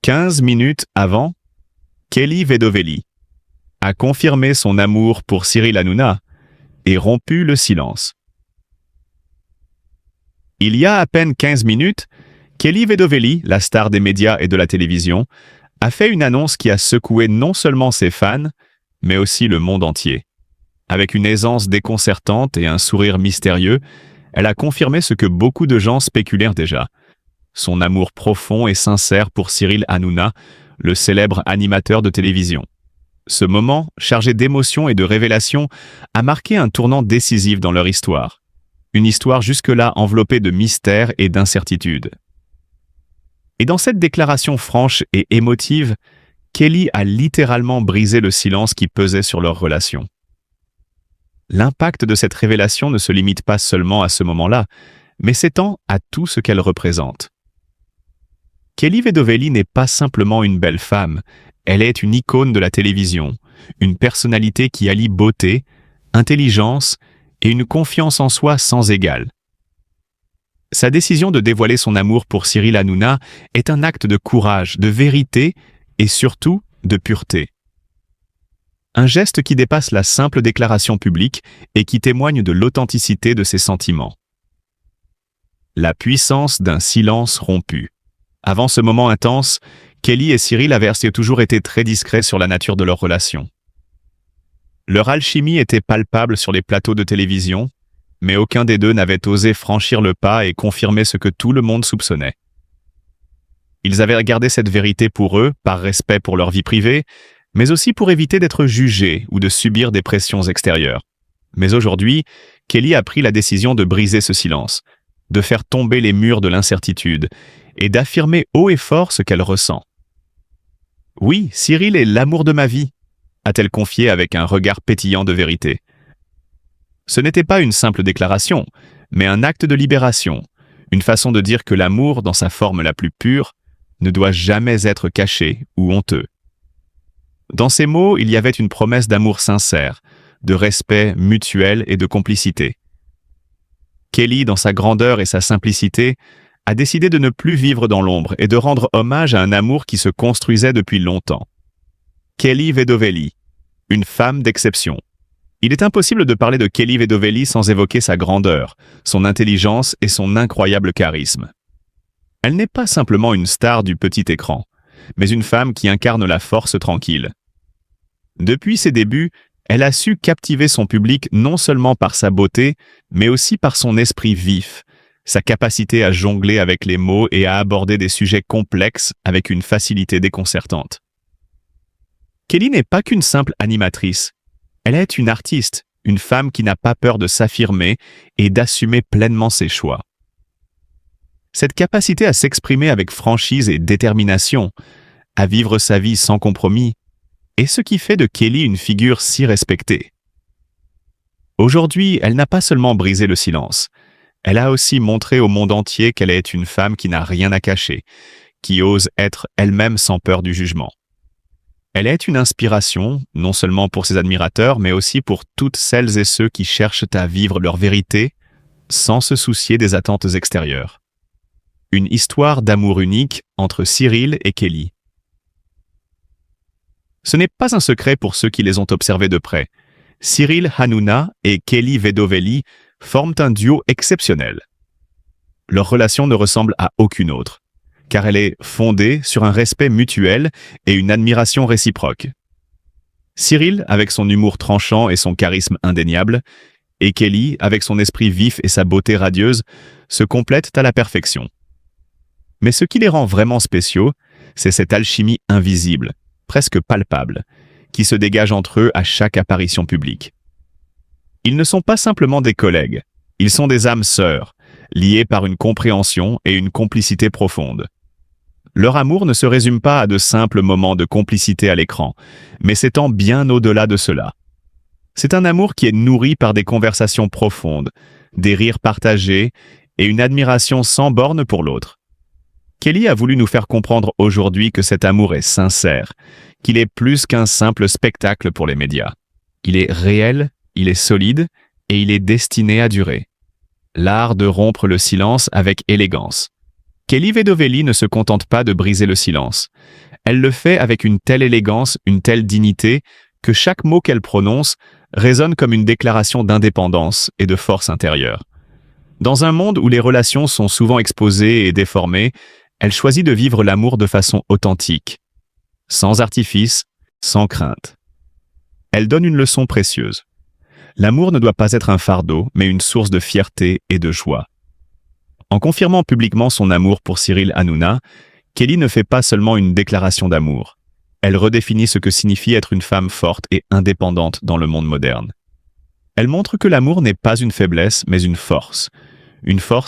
15 minutes avant, Kelly Vedovelli a confirmé son amour pour Cyril Hanouna et rompu le silence. Il y a à peine 15 minutes, Kelly Vedovelli, la star des médias et de la télévision, a fait une annonce qui a secoué non seulement ses fans, mais aussi le monde entier. Avec une aisance déconcertante et un sourire mystérieux, elle a confirmé ce que beaucoup de gens spéculèrent déjà. Son amour profond et sincère pour Cyril Hanouna, le célèbre animateur de télévision. Ce moment, chargé d'émotions et de révélations, a marqué un tournant décisif dans leur histoire. Une histoire jusque-là enveloppée de mystères et d'incertitudes. Et dans cette déclaration franche et émotive, Kelly a littéralement brisé le silence qui pesait sur leur relation. L'impact de cette révélation ne se limite pas seulement à ce moment-là, mais s'étend à tout ce qu'elle représente. Kelly Vedovelli n'est pas simplement une belle femme, elle est une icône de la télévision, une personnalité qui allie beauté, intelligence et une confiance en soi sans égale. Sa décision de dévoiler son amour pour Cyril Hanouna est un acte de courage, de vérité et surtout de pureté. Un geste qui dépasse la simple déclaration publique et qui témoigne de l'authenticité de ses sentiments. La puissance d'un silence rompu. Avant ce moment intense, Kelly et Cyril avaient toujours été très discrets sur la nature de leur relation. Leur alchimie était palpable sur les plateaux de télévision, mais aucun des deux n'avait osé franchir le pas et confirmer ce que tout le monde soupçonnait. Ils avaient gardé cette vérité pour eux, par respect pour leur vie privée, mais aussi pour éviter d'être jugés ou de subir des pressions extérieures. Mais aujourd'hui, Kelly a pris la décision de briser ce silence, de faire tomber les murs de l'incertitude et d'affirmer haut et fort ce qu'elle ressent. « Oui, Cyril est l'amour de ma vie », a-t-elle confié avec un regard pétillant de vérité. Ce n'était pas une simple déclaration, mais un acte de libération, une façon de dire que l'amour, dans sa forme la plus pure, ne doit jamais être caché ou honteux. Dans ces mots, il y avait une promesse d'amour sincère, de respect mutuel et de complicité. Kelly, dans sa grandeur et sa simplicité, a décidé de ne plus vivre dans l'ombre et de rendre hommage à un amour qui se construisait depuis longtemps. Kelly Vedovelli, une femme d'exception. Il est impossible de parler de Kelly Vedovelli sans évoquer sa grandeur, son intelligence et son incroyable charisme. Elle n'est pas simplement une star du petit écran, mais une femme qui incarne la force tranquille. Depuis ses débuts, elle a su captiver son public non seulement par sa beauté, mais aussi par son esprit vif, sa capacité à jongler avec les mots et à aborder des sujets complexes avec une facilité déconcertante. Kelly n'est pas qu'une simple animatrice. Elle est une artiste, une femme qui n'a pas peur de s'affirmer et d'assumer pleinement ses choix. Cette capacité à s'exprimer avec franchise et détermination, à vivre sa vie sans compromis, est ce qui fait de Kelly une figure si respectée. Aujourd'hui, elle n'a pas seulement brisé le silence, elle a aussi montré au monde entier qu'elle est une femme qui n'a rien à cacher, qui ose être elle-même sans peur du jugement. Elle est une inspiration, non seulement pour ses admirateurs, mais aussi pour toutes celles et ceux qui cherchent à vivre leur vérité sans se soucier des attentes extérieures. Une histoire d'amour unique entre Cyril et Kelly. Ce n'est pas un secret pour ceux qui les ont observés de près. Cyril Hanouna et Kelly Vedovelli forment un duo exceptionnel. Leur relation ne ressemble à aucune autre, car elle est fondée sur un respect mutuel et une admiration réciproque. Cyril, avec son humour tranchant et son charisme indéniable, et Kelly, avec son esprit vif et sa beauté radieuse, se complètent à la perfection. Mais ce qui les rend vraiment spéciaux, c'est cette alchimie invisible, presque palpable, qui se dégage entre eux à chaque apparition publique. Ils ne sont pas simplement des collègues, ils sont des âmes sœurs, liées par une compréhension et une complicité profonde. Leur amour ne se résume pas à de simples moments de complicité à l'écran, mais s'étend bien au-delà de cela. C'est un amour qui est nourri par des conversations profondes, des rires partagés et une admiration sans borne pour l'autre. Kelly a voulu nous faire comprendre aujourd'hui que cet amour est sincère, qu'il est plus qu'un simple spectacle pour les médias. Il est réel, il est solide et il est destiné à durer. L'art de rompre le silence avec élégance. Kelly Vedovely ne se contente pas de briser le silence. Elle le fait avec une telle élégance, une telle dignité, que chaque mot qu'elle prononce résonne comme une déclaration d'indépendance et de force intérieure. Dans un monde où les relations sont souvent exposées et déformées, elle choisit de vivre l'amour de façon authentique, sans artifice, sans crainte. Elle donne une leçon précieuse. L'amour ne doit pas être un fardeau, mais une source de fierté et de joie. En confirmant publiquement son amour pour Cyril Hanouna, Kelly ne fait pas seulement une déclaration d'amour. Elle redéfinit ce que signifie être une femme forte et indépendante dans le monde moderne. Elle montre que l'amour n'est pas une faiblesse, mais une force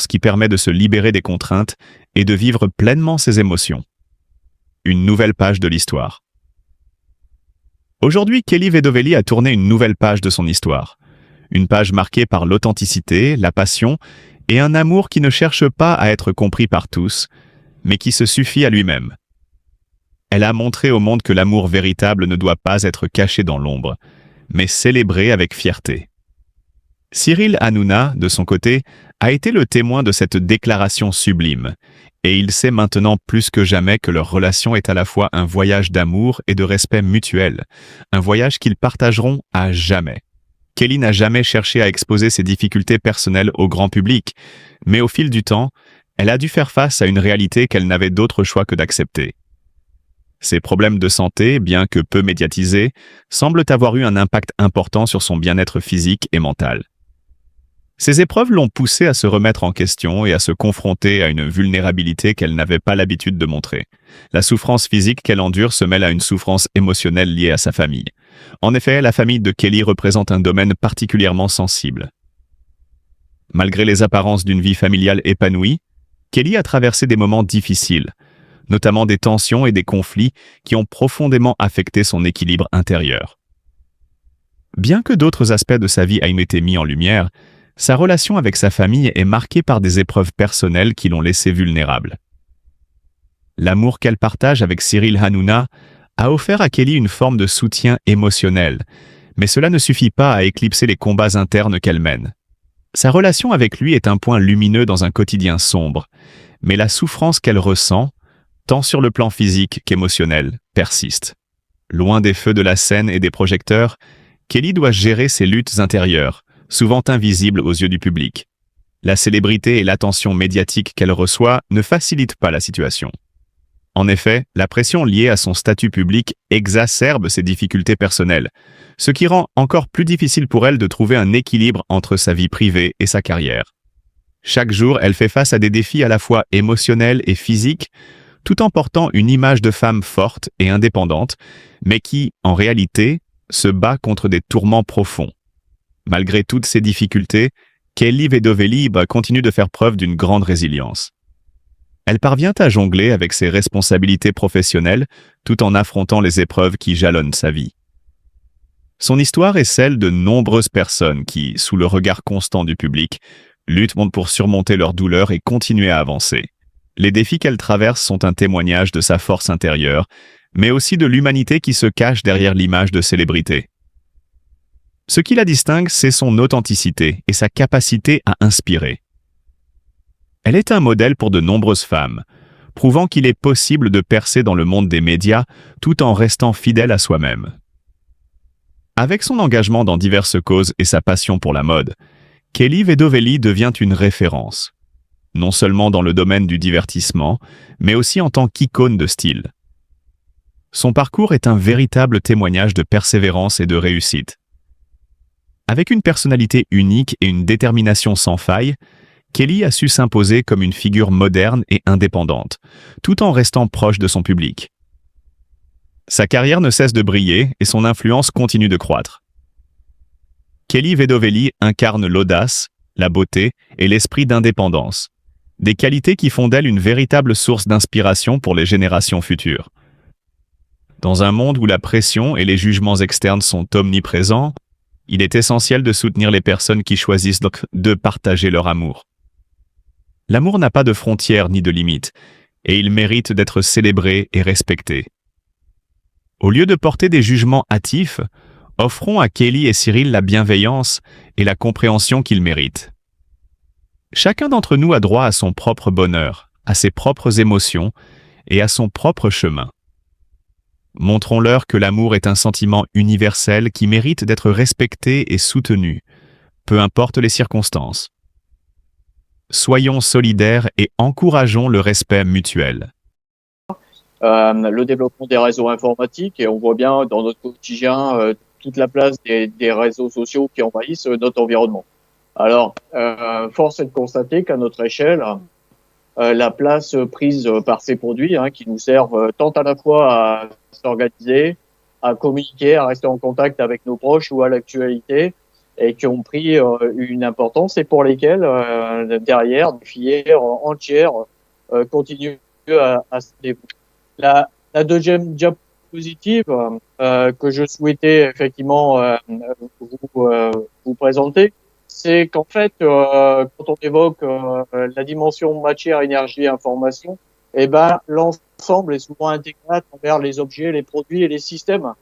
qui permet de se libérer des contraintes et de vivre pleinement ses émotions. Une nouvelle page de l'histoire. Aujourd'hui, Kelly Vedovely a tourné une nouvelle page de son histoire. Une page marquée par l'authenticité, la passion et un amour qui ne cherche pas à être compris par tous, mais qui se suffit à lui-même. Elle a montré au monde que l'amour véritable ne doit pas être caché dans l'ombre, mais célébré avec fierté. Cyril Hanouna, de son côté, a été le témoin de cette déclaration sublime, et il sait maintenant plus que jamais que leur relation est à la fois un voyage d'amour et de respect mutuel, un voyage qu'ils partageront à jamais. Kelly n'a jamais cherché à exposer ses difficultés personnelles au grand public, mais au fil du temps, elle a dû faire face à une réalité qu'elle n'avait d'autre choix que d'accepter. Ses problèmes de santé, bien que peu médiatisés, semblent avoir eu un impact important sur son bien-être physique et mental. Ces épreuves l'ont poussée à se remettre en question et à se confronter à une vulnérabilité qu'elle n'avait pas l'habitude de montrer. La souffrance physique qu'elle endure se mêle à une souffrance émotionnelle liée à sa famille. En effet, la famille de Kelly représente un domaine particulièrement sensible. Malgré les apparences d'une vie familiale épanouie, Kelly a traversé des moments difficiles, notamment des tensions et des conflits qui ont profondément affecté son équilibre intérieur. Bien que d'autres aspects de sa vie aient été mis en lumière, sa relation avec sa famille est marquée par des épreuves personnelles qui l'ont laissée vulnérable. L'amour qu'elle partage avec Cyril Hanouna a offert à Kelly une forme de soutien émotionnel, mais cela ne suffit pas à éclipser les combats internes qu'elle mène. Sa relation avec lui est un point lumineux dans un quotidien sombre, mais la souffrance qu'elle ressent, tant sur le plan physique qu'émotionnel, persiste. Loin des feux de la scène et des projecteurs, Kelly doit gérer ses luttes intérieures, souvent invisibles aux yeux du public. La célébrité et l'attention médiatique qu'elle reçoit ne facilitent pas la situation. En effet, la pression liée à son statut public exacerbe ses difficultés personnelles, ce qui rend encore plus difficile pour elle de trouver un équilibre entre sa vie privée et sa carrière. Chaque jour, elle fait face à des défis à la fois émotionnels et physiques, tout en portant une image de femme forte et indépendante, mais qui, en réalité, se bat contre des tourments profonds. Malgré toutes ces difficultés, Kelly Vedovely continue de faire preuve d'une grande résilience. Elle parvient à jongler avec ses responsabilités professionnelles tout en affrontant les épreuves qui jalonnent sa vie. Son histoire est celle de nombreuses personnes qui, sous le regard constant du public, luttent pour surmonter leurs douleurs et continuer à avancer. Les défis qu'elle traverse sont un témoignage de sa force intérieure, mais aussi de l'humanité qui se cache derrière l'image de célébrité. Ce qui la distingue, c'est son authenticité et sa capacité à inspirer. Elle est un modèle pour de nombreuses femmes, prouvant qu'il est possible de percer dans le monde des médias tout en restant fidèle à soi-même. Avec son engagement dans diverses causes et sa passion pour la mode, Kelly Vedovely devient une référence, non seulement dans le domaine du divertissement, mais aussi en tant qu'icône de style. Son parcours est un véritable témoignage de persévérance et de réussite. Avec une personnalité unique et une détermination sans faille, Kelly a su s'imposer comme une figure moderne et indépendante, tout en restant proche de son public. Sa carrière ne cesse de briller et son influence continue de croître. Kelly Vedovely incarne l'audace, la beauté et l'esprit d'indépendance, des qualités qui font d'elle une véritable source d'inspiration pour les générations futures. Dans un monde où la pression et les jugements externes sont omniprésents, il est essentiel de soutenir les personnes qui choisissent donc de partager leur amour. L'amour n'a pas de frontières ni de limites, et il mérite d'être célébré et respecté. Au lieu de porter des jugements hâtifs, offrons à Kelly et Cyril la bienveillance et la compréhension qu'ils méritent. Chacun d'entre nous a droit à son propre bonheur, à ses propres émotions et à son propre chemin. Montrons-leur que l'amour est un sentiment universel qui mérite d'être respecté et soutenu, peu importe les circonstances. Soyons solidaires et encourageons le respect mutuel. Le développement des réseaux informatiques, et on voit bien dans notre quotidien toute la place des réseaux sociaux qui envahissent notre environnement. Alors, force est de constater qu'à notre échelle, la place prise par ces produits qui nous servent tant à la fois à s'organiser, à communiquer, à rester en contact avec nos proches ou à l'actualité, et qui ont pris une importance et pour lesquels, derrière, des filières entières continuent à se développer. La deuxième diapositive que je souhaitais effectivement vous présenter, c'est qu'en fait, quand on évoque la dimension matière, énergie, information, eh ben l'ensemble est souvent intégré envers les objets, les produits et les systèmes.